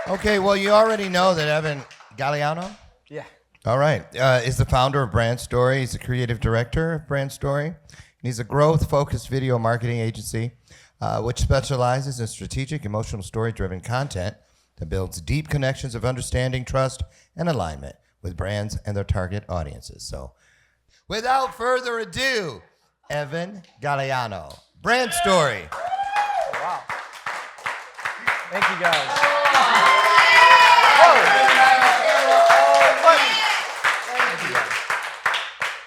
Okay, well, you already know that Evan Galliano, Yeah. all right, is the founder of Brand Story. He's the creative director of Brand Story. And he's a growth-focused video marketing agency which specializes in strategic, emotional, story-driven content that builds deep connections of understanding, trust, and alignment with brands and their target audiences. So, without further ado, Evan Galliano, Brand Story. Wow. Thank you, guys.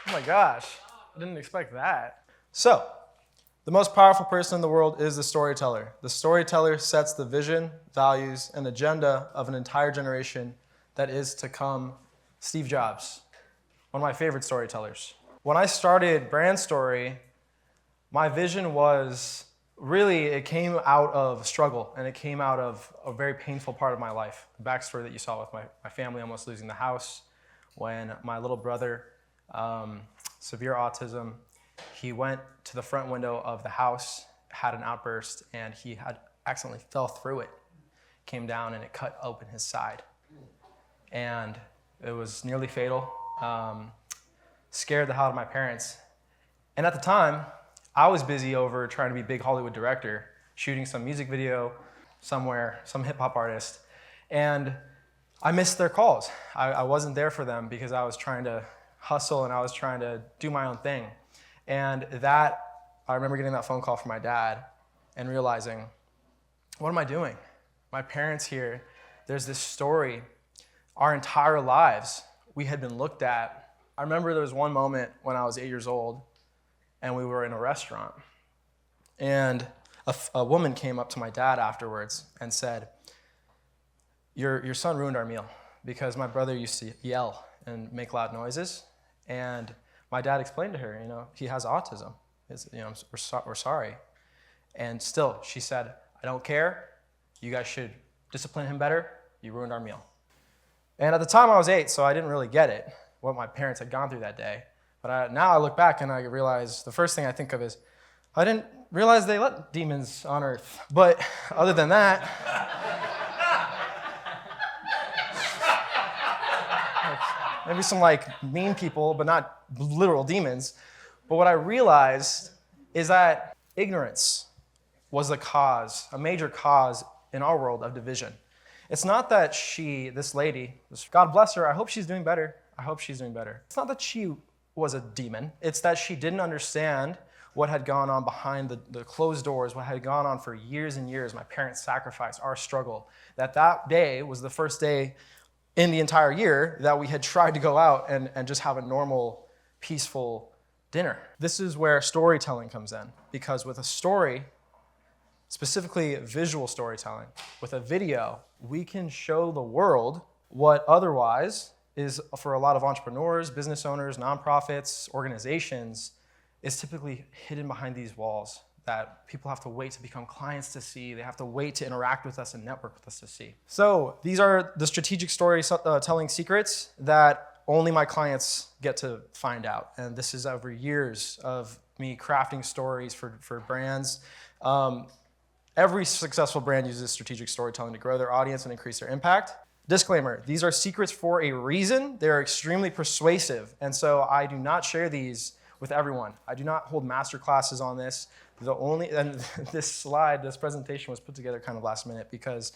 Oh my gosh, I didn't expect that. So, the most powerful person in the world is the storyteller. The storyteller sets the vision, values, and agenda of an entire generation that is to come. Steve Jobs, one of my favorite storytellers. When I started Brand Story, my vision was really, it came out of struggle, and it came out of a very painful part of my life. The backstory that you saw with my family almost losing the house, when my little brother, severe autism, he went to the front window of the house, had an outburst, and he had accidentally fell through it, came down, and it cut open his side. And it was nearly fatal, scared the hell out of my parents. And at the time, I was busy over trying to be a big Hollywood director, shooting some music video somewhere, some hip hop artist, and I missed their calls. I wasn't there for them because I was trying to hustle and I was trying to do my own thing. And I remember getting that phone call from my dad and realizing, what am I doing? My parents here, there's this story, our entire lives, we had been looked at. I remember there was one moment when I was 8 years old and we were in a restaurant. And a woman came up to my dad afterwards and said, your son ruined our meal because my brother used to yell and make loud noises. And my dad explained to her, he has autism. We're sorry. And still, she said, I don't care. You guys should discipline him better. You ruined our meal. And at the time I was 8, so I didn't really get it, what my parents had gone through that day. But now I look back and I realize the first thing I think of is, I didn't realize they let demons on earth. But other than that, maybe some mean people, but not literal demons. But what I realized is that ignorance was a major cause in our world of division. It's not that this lady, God bless her, I hope she's doing better. I hope she's doing better. It's not that she was a demon. It's that she didn't understand what had gone on behind the closed doors, what had gone on for years and years. My parents sacrificed, our struggle. That day was the first day in the entire year that we had tried to go out and just have a normal, peaceful dinner. This is where storytelling comes in, because with a story, specifically visual storytelling, with a video, we can show the world what otherwise is, for a lot of entrepreneurs, business owners, nonprofits, organizations, is typically hidden behind these walls that people have to wait to become clients to see. They have to wait to interact with us and network with us to see. So these are the strategic storytelling secrets that only my clients get to find out. And this is over years of me crafting stories for brands. Every successful brand uses strategic storytelling to grow their audience and increase their impact. Disclaimer, these are secrets for a reason. They're extremely persuasive. And so I do not share these with everyone. I do not hold master classes on this. And this presentation was put together kind of last minute because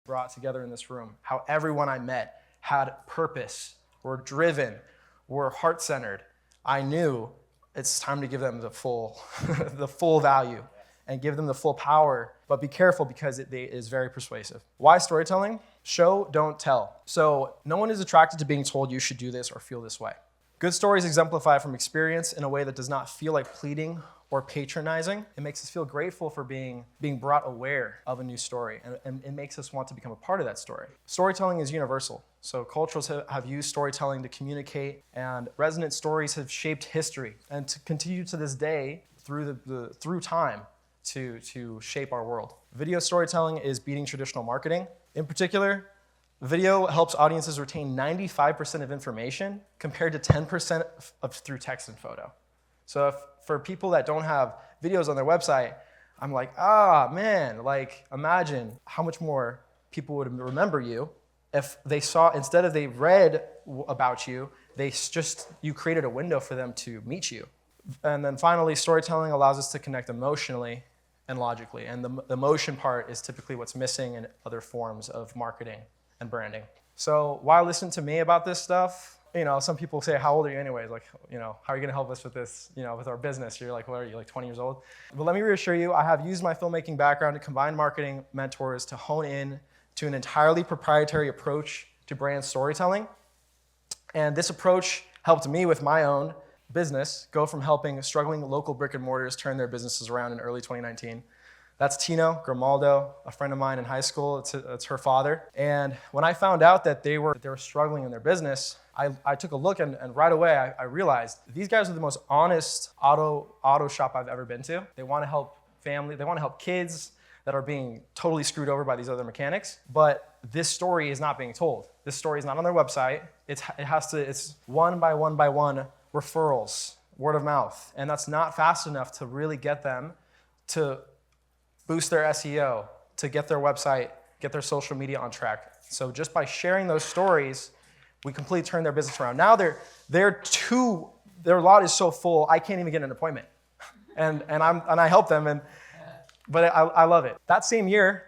brought together in this room, how everyone I met had purpose, were driven, were heart-centered. I knew it's time to give them the full, the full value and give them the full power, but be careful because it is very persuasive. Why storytelling? Show, don't tell. So no one is attracted to being told you should do this or feel this way. Good stories exemplify from experience in a way that does not feel like pleading or patronizing. It makes us feel grateful for being brought aware of a new story, and it makes us want to become a part of that story. Storytelling is universal. So cultures have used storytelling to communicate, and resonant stories have shaped history and to continue to this day through time to shape our world. Video storytelling is beating traditional marketing. In particular, video helps audiences retain 95% of information compared to 10% through text and photo. So if for people that don't have videos on their website, I'm like, man, like imagine how much more people would remember you if they saw, instead of they read about you, you created a window for them to meet you. And then finally, storytelling allows us to connect emotionally and logically. And the emotion part is typically what's missing in other forms of marketing and branding. So why listen to me about this stuff? Some people say, how old are you anyways? Like, how are you gonna help us with this, with our business? You're like, what are you, like 20 years old? But let me reassure you, I have used my filmmaking background to combine marketing mentors to hone in to an entirely proprietary approach to brand storytelling. And this approach helped me with my own business go from helping struggling local brick and mortars turn their businesses around in early 2019. That's Tino Grimaldo, a friend of mine in high school. It's her father. And when I found out that they were struggling in their business, I took a look and right away I realized these guys are the most honest auto shop I've ever been to. They want to help family. They want to help kids that are being totally screwed over by these other mechanics. But this story is not being told. This story is not on their website. It's one by one referrals, word of mouth. And that's not fast enough to really get them to boost their SEO, to get their website, get their social media on track. So just by sharing those stories, we completely turn their business around. Now their lot is so full, I can't even get an appointment. And I help them, but I love it. That same year,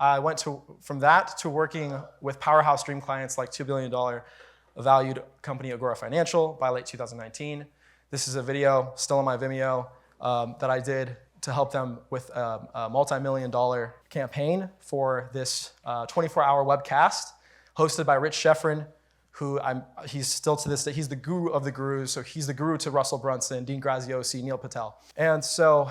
I went from that to working with powerhouse dream clients like $2 billion valued company Agora Financial by late 2019. This is a video still on my Vimeo that I did to help them with a multi-million-dollar campaign for this 24-hour webcast hosted by Rich Sheffrin, he's still to this day, he's the guru of the gurus, so he's the guru to Russell Brunson, Dean Graziosi, Neil Patel. And so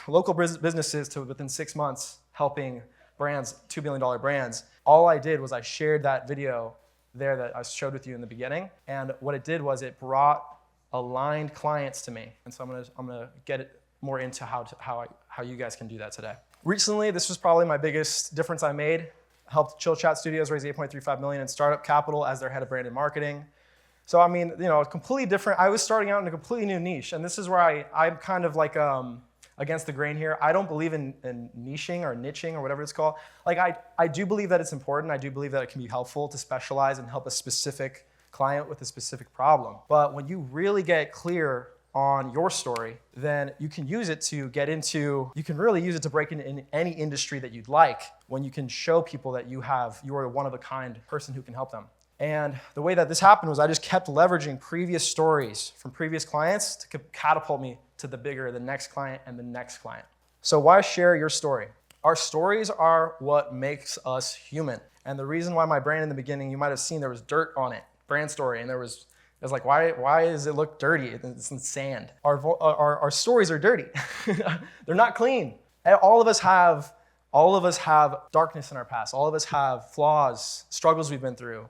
local businesses to within 6 months helping brands, $2 billion brands. All I did was I shared that video there that I showed with you in the beginning, and what it did was it brought aligned clients to me. And so I'm gonna get it more into how you guys can do that today. Recently, this was probably my biggest difference I made. Helped Chill Chat Studios raise $8.35 million in startup capital as their head of brand and marketing. So completely different. I was starting out in a completely new niche, and this is where I'm kind of like against the grain here. I don't believe in niching or niching or whatever it's called. Like I do believe that it's important. I do believe that it can be helpful to specialize and help a specific client with a specific problem. But when you really get clear on your story, then you can use it to really use it to break into any industry that you'd like, when you can show people that you are a one-of-a-kind person who can help them. And the way that this happened was I just kept leveraging previous stories from previous clients to catapult me to the next client and the next client. So why share your story? Our stories are what makes us human. And the reason why my brand in the beginning, you might have seen there was dirt on it, brand story, and it was like, why does it look dirty? It's in sand. Our stories are dirty. They're not clean. All of us have darkness in our past. All of us have flaws, struggles we've been through.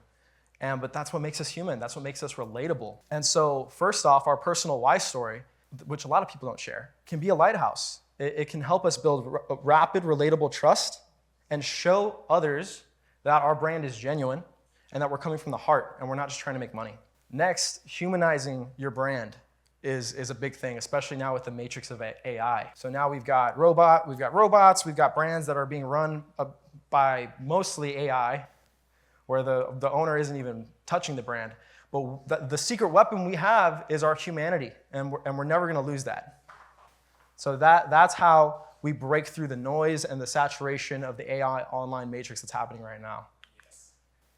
But that's what makes us human. That's what makes us relatable. And so first off, our personal why story, which a lot of people don't share, can be a lighthouse. It can help us build rapid, relatable trust and show others that our brand is genuine and that we're coming from the heart and we're not just trying to make money. Next, humanizing your brand is a big thing, especially now with the matrix of AI. So now we've got robots, we've got brands that are being run by mostly AI, where the owner isn't even touching the brand. But the secret weapon we have is our humanity, and we're never gonna lose that. So that's how we break through the noise and the saturation of the AI online matrix that's happening right now.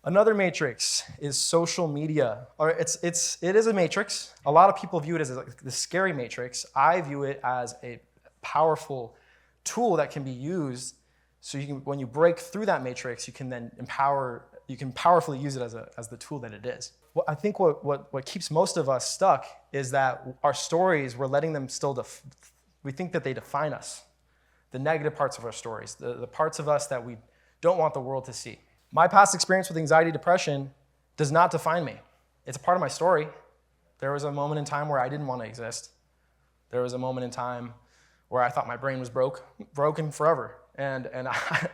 Another matrix is social media. It is a matrix. A lot of people view it as the scary matrix. I view it as a powerful tool that can be used. So when you break through that matrix, you can then powerfully use it as the tool that it is. Well, I think what keeps most of us stuck is that our stories, we're letting them we think that they define us. The negative parts of our stories, the parts of us that we don't want the world to see. My past experience with anxiety, depression does not define me. It's a part of my story. There was a moment in time where I didn't want to exist. There was a moment in time where I thought my brain was broken forever. And I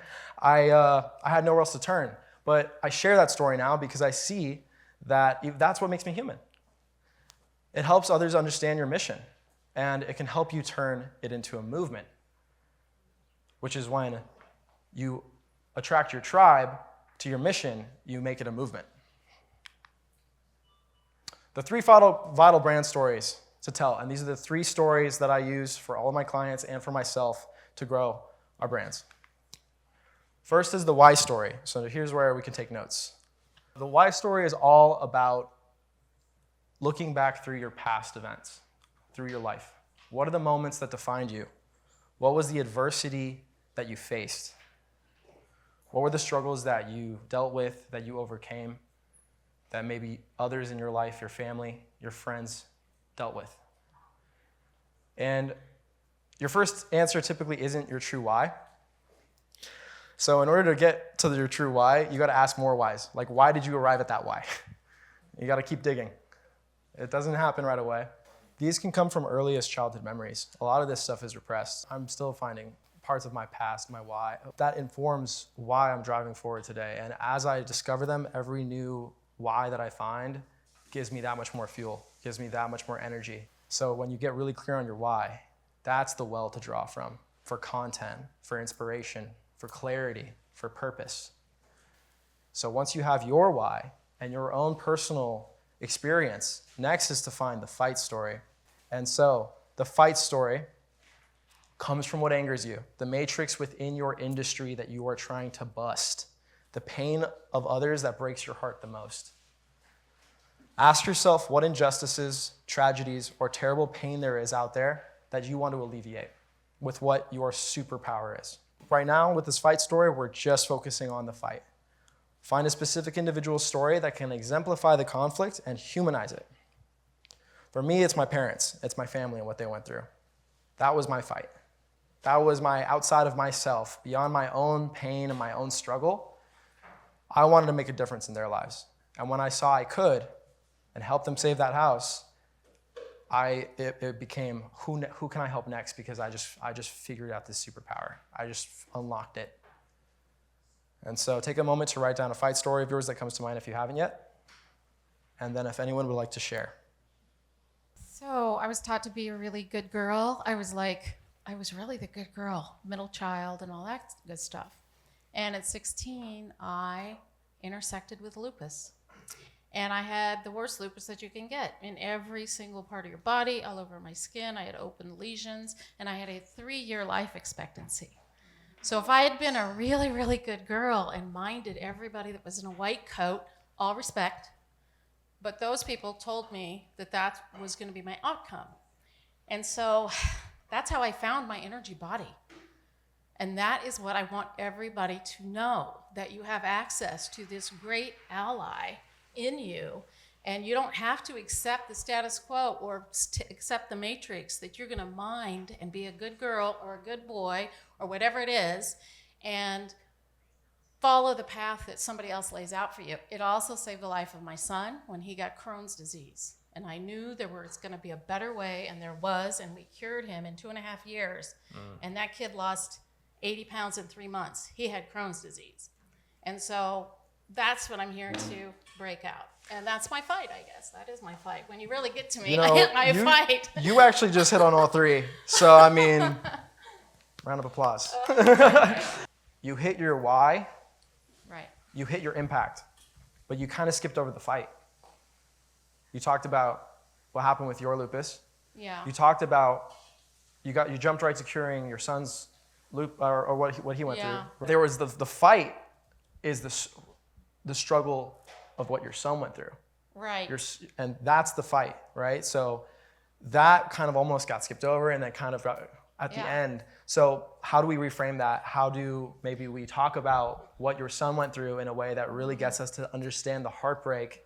had nowhere else to turn. But I share that story now because I see that that's what makes me human. It helps others understand your mission, and it can help you turn it into a movement, which is when you attract your tribe to your mission, you make it a movement. The 3 vital brand stories to tell, and these are the 3 stories that I use for all of my clients and for myself to grow our brands. First is the why story. So here's where we can take notes. The why story is all about looking back through your past events, through your life. What are the moments that defined you? What was the adversity that you faced? What were the struggles that you dealt with, that you overcame, that maybe others in your life, your family, your friends dealt with? And your first answer typically isn't your true why. So in order to get to your true why, you got to ask more whys. Like, why did you arrive at that why? You got to keep digging. It doesn't happen right away. These can come from earliest childhood memories. A lot of this stuff is repressed. I'm still finding parts of my past, my why. That informs why I'm driving forward today. And as I discover them, every new why that I find gives me that much more fuel, gives me that much more energy. So when you get really clear on your why, that's the well to draw from for content, for inspiration, for clarity, for purpose. So once you have your why and your own personal experience, next is to find the fight story. And so the fight story comes from what angers you, the matrix within your industry that you are trying to bust, the pain of others that breaks your heart the most. Ask yourself what injustices, tragedies, or terrible pain there is out there that you want to alleviate with what your superpower is. Right now, with this fight story, we're just focusing on the fight. Find a specific individual story that can exemplify the conflict and humanize it. For me, it's my parents, it's my family and what they went through. That was my fight. That was my outside of myself, beyond my own pain and my own struggle. I wanted to make a difference in their lives. And when I saw I could and help them save that house, it became who can I help next, because I just figured out this superpower. I just unlocked it. And so take a moment to write down a fight story of yours that comes to mind if you haven't yet. And then if anyone would like to share. So I was taught to be a really good girl. I was really the good girl, middle child and all that good stuff. And at 16, I intersected with lupus. And I had the worst lupus that you can get in every single part of your body, all over my skin. I had open lesions, and I had a 3-year life expectancy. So if I had been a really, really good girl and minded everybody that was in a white coat, all respect, but those people told me that that was going to be my outcome. And so that's how I found my energy body. And that is what I want everybody to know, that you have access to this great ally in you, and you don't have to accept the status quo or accept the matrix that you're going to mind and be a good girl or a good boy or whatever it is and follow the path that somebody else lays out for you. It also saved the life of my son when he got Crohn's disease, and I knew there was going to be a better way, and there was, and we cured him in 2.5 years. And that kid lost 80 pounds in 3 months. He had Crohn's disease. And so that's what I'm here to break out. And that's my fight, I guess. That is my fight. When you really get to me, I hit my fight. You actually just hit on all 3. So, I mean, round of applause. You hit your why. Right. You hit your impact. But you kind of skipped over the fight. You talked about what happened with your lupus. Yeah. You talked about, you jumped right to curing your son's lupus, or what he went through. There was the fight is the struggle of what your son went through. Right. And that's the fight, right? So that kind of almost got skipped over, and then kind of got at the end. So how do we reframe that? How do maybe we talk about what your son went through in a way that really gets us to understand the heartbreak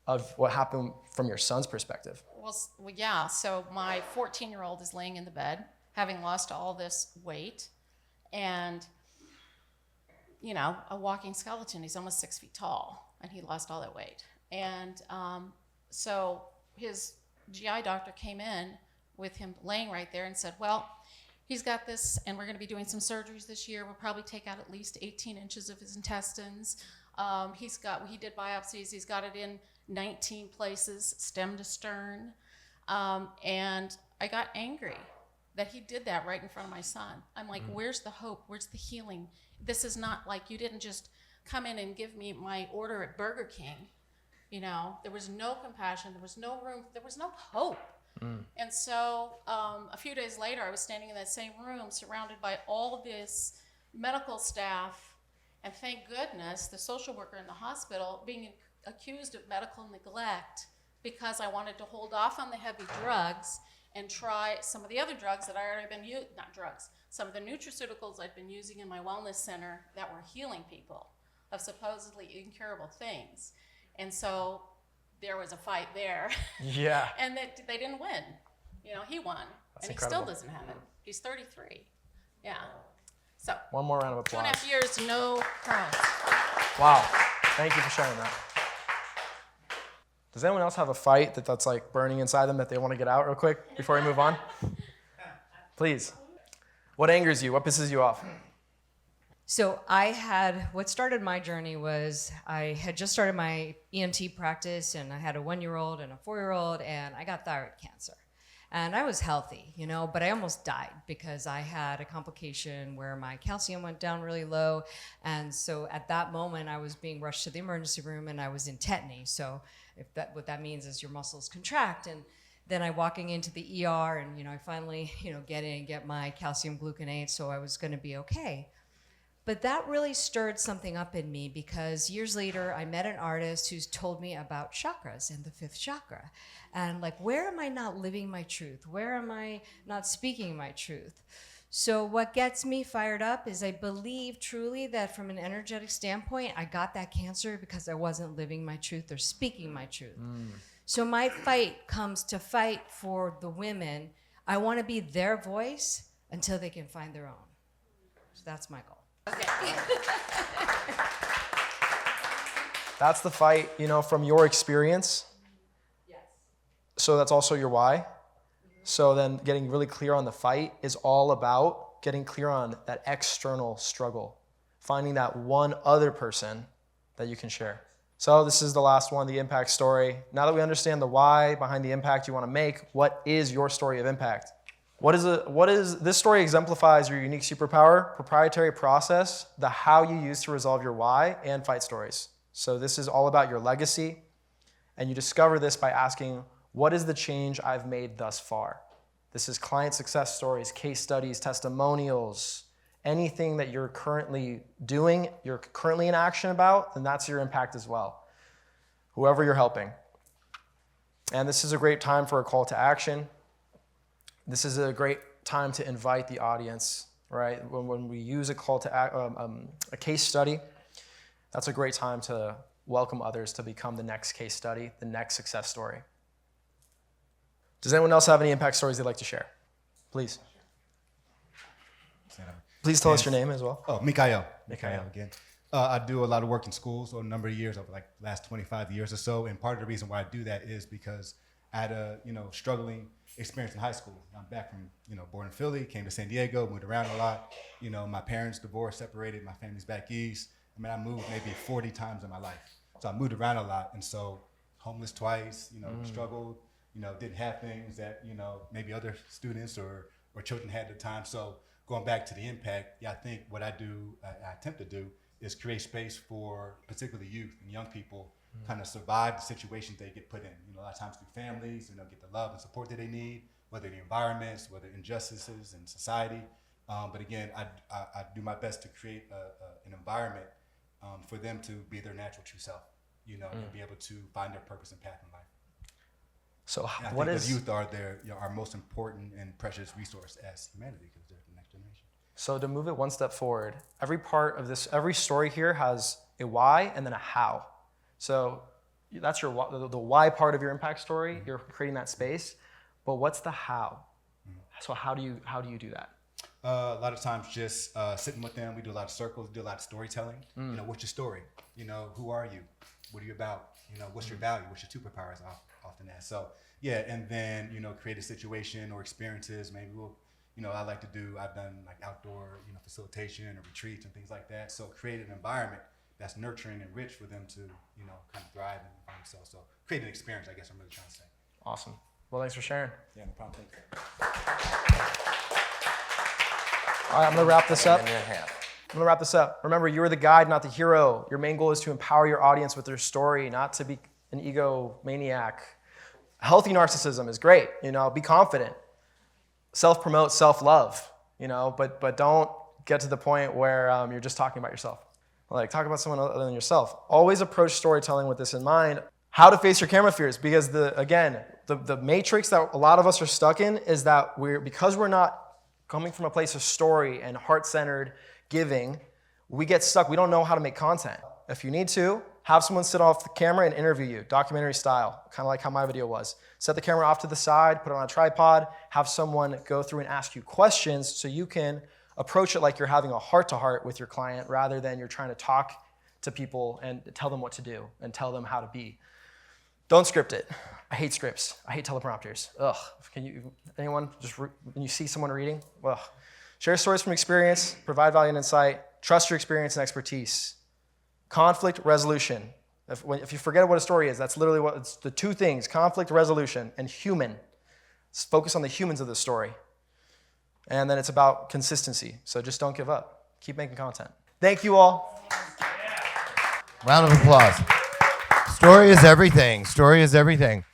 of what happened from your son's perspective? Well, yeah. So my 14-year-old is laying in the bed, having lost all this weight, and a walking skeleton. He's almost 6 feet tall, and he lost all that weight. And so his GI doctor came in with him laying right there and said, well, he's got this, and we're going to be doing some surgeries this year. We'll probably take out at least 18 inches of his intestines. He did biopsies. He's got it in 19 places, stem to stern. And I got angry that he did that right in front of my son. I'm like, where's the hope? Where's the healing? This is not like you didn't just come in and give me my order at Burger King. You know, there was no compassion, there was no room, there was no hope. And so a few days later, I was standing in that same room surrounded by all this medical staff, and thank goodness the social worker in the hospital being accused of medical neglect because I wanted to hold off on the heavy drugs and try some of the other drugs that I already been using, not drugs, some of the nutraceuticals I'd been using in my wellness center that were healing people of supposedly incurable things. And so there was a fight there. Yeah. And they didn't win. You know, he won. That's and incredible. He still doesn't have it. He's 33. Yeah. So One more round of applause. 2.5 years, no crowns. Wow. Thank you for sharing that. Does anyone else have a fight that's like burning inside them that they want to get out real quick before we move on? Please. What angers you? What pisses you off? So what started my journey was I had just started my EMT practice, and I had a 1-year-old and a 4-year-old, and I got thyroid cancer. And I was healthy, you know, but I almost died because I had a complication where my calcium went down really low. And so at that moment, I was being rushed to the emergency room, and I was in tetany. So what that means is your muscles contract. And then I'm walking into the ER, and, you know, I finally, you know, get in and get my calcium gluconate, so I was going to be okay. But that really stirred something up in me, because years later, I met an artist who's told me about chakras and the 5th chakra. And like, where am I not living my truth? Where am I not speaking my truth? So what gets me fired up is I believe truly that from an energetic standpoint, I got that cancer because I wasn't living my truth or speaking my truth. So my fight comes to fight for the women. I want to be their voice until they can find their own. So that's my goal. Okay. That's the fight, you know, from your experience. Yes. So that's also your why. So then getting really clear on the fight is all about getting clear on that external struggle, finding that one other person that you can share. So this is the last one, the impact story. Now that we understand the why behind the impact you want to make, what is your story of impact? This story exemplifies your unique superpower, proprietary process, the how you use to resolve your why, and fight stories. So this is all about your legacy, and you discover this by asking, what is the change I've made thus far? This is client success stories, case studies, testimonials, anything that you're currently doing, you're currently in action about, then that's your impact as well. Whoever you're helping. And this is a great time for a call to action. This is a great time to invite the audience, right? When we use a call to a case study, that's a great time to welcome others to become the next case study, the next success story. Does anyone else have any impact stories they'd like to share? Please. Please tell us your name as well. Oh, Mikael. Mikael. Again. I do a lot of work in schools for a number of years, over like the last 25 years or so. And part of the reason why I do that is because I had a, struggling experience in high school. I'm back from, born in Philly, came to San Diego, moved around a lot. My parents divorced, separated, my family's back east. I moved maybe 40 times in my life. So I moved around a lot. And so homeless twice, struggled, didn't have things that, maybe other students or children had at the time. So going back to the impact, I think what I attempt to do is create space for particularly youth and young people kind of survive the situations they get put in. A lot of times through families, get the love and support that they need, whether the environments, whether injustices in society. But again, I do my best to create an environment for them to be their natural true self, and be able to find their purpose and path in life. So and I what think is the youth are our most important and precious resource as humanity, because they're the next generation. So to move it one step forward, every story here has a why and then a how. So that's the why part of your impact story. You're creating that space, but what's the how? So how do you do that? A lot of times just sitting with them. We do a lot of circles, do a lot of storytelling. What's your story? Who are you? What are you about? What's your value? What's your superpowers? Often asked. So and then create a situation or experiences. Maybe we'll, I've done like outdoor facilitation or retreats and things like that. So create an environment that's nurturing and rich for them to kind of thrive and find themselves. So create an experience, I guess I'm really trying to say. Awesome. Well, thanks for sharing. Yeah, no problem. Thank you. All right, I'm going to wrap this up. In your hand. I'm gonna wrap this up. Remember, you are the guide, not the hero. Your main goal is to empower your audience with their story, not to be an egomaniac. Healthy narcissism is great, be confident. Self-promote, self-love, but don't get to the point where you're just talking about yourself. Like, talk about someone other than yourself. Always approach storytelling with this in mind. How to face your camera fears, because the matrix that a lot of us are stuck in is that because we're not coming from a place of story and heart-centered giving, we get stuck. We don't know how to make content. If you need to, have someone sit off the camera and interview you, documentary style, kind of like how my video was. Set the camera off to the side, put it on a tripod, have someone go through and ask you questions so you can approach it like you're having a heart-to-heart with your client rather than you're trying to talk to people and tell them what to do and tell them how to be. Don't script it. I hate scripts. I hate teleprompters. Ugh. Anyone, when you see someone reading? Ugh. Share stories from experience, provide value and insight, trust your experience and expertise. Conflict resolution. If you forget what a story is, that's literally it's the two things, conflict resolution and human. Focus on the humans of the story. And then it's about consistency. So just don't give up. Keep making content. Thank you all. Round of applause. Story is everything. Story is everything.